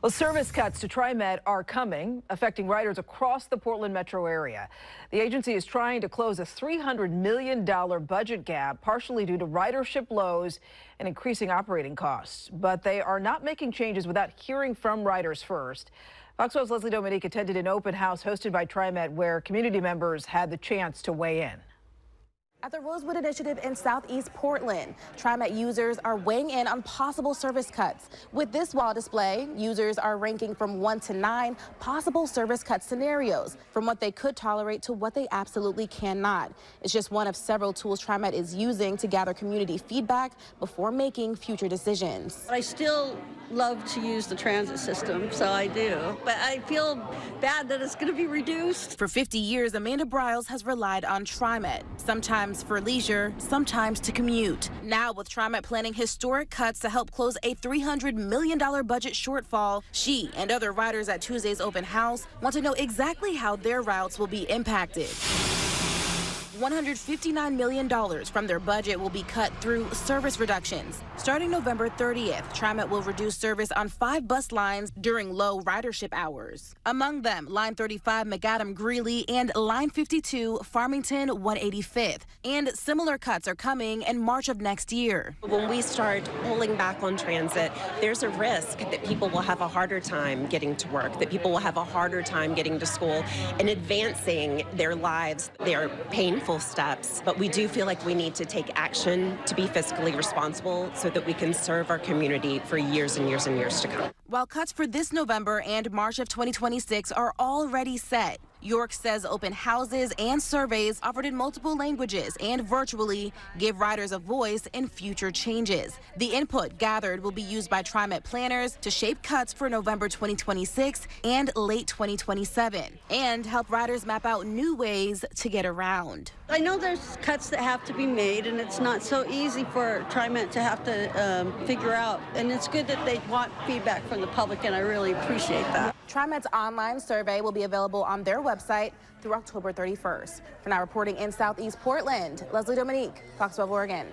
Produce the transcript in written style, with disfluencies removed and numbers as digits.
Well, service cuts to TriMet are coming, affecting riders across the Portland metro area. The agency is trying to close a $300 million budget gap, partially due to ridership lows and increasing operating costs. But they are not making changes without hearing from riders first. Fox 12's Leslie Dominique attended an open house hosted by TriMet where community members had the chance to weigh in. At the Rosewood Initiative in Southeast Portland, TriMet users are weighing in on possible service cuts. With this wall display, users are ranking from 1 to 9 possible service cut scenarios, from what they could tolerate to what they absolutely cannot. It's just one of several tools TriMet is using to gather community feedback before making future decisions. I still love to use the transit system, so I do. But I feel bad that it's going to be reduced. For 50 years, Amanda Briles has relied on TriMet, sometimes for leisure, sometimes to commute. Now, with TriMet planning historic cuts to help close a $300 million budget shortfall, she and other riders at Tuesday's open house want to know exactly how their routes will be impacted. $159 million from their budget will be cut through service reductions. Starting November 30th, TriMet will reduce service on 5 bus lines during low ridership hours. Among them, Line 35 McAdam-Greeley and Line 52 Farmington 185th. And similar cuts are coming in March of next year. When we start pulling back on transit, there's a risk that people will have a harder time getting to work, that people will have a harder time getting to school and advancing their lives. They are painful steps, but we do feel like we need to take action to be fiscally responsible so that we can serve our community for years and years and years to come. While cuts for this November and March of 2026 are already set, York says open houses and surveys offered in multiple languages and virtually give riders a voice in future changes. The input gathered will be used by TriMet planners to shape cuts for November 2026 and late 2027 and help riders map out new ways to get around. I know there's cuts that have to be made, and it's not so easy for TriMet to have to figure out. And it's good that they want feedback from the public, and I really appreciate that. TriMet's online survey will be available on their website through October 31st. For now, reporting in Southeast Portland, Leslie Dominique, Fox 12 Oregon.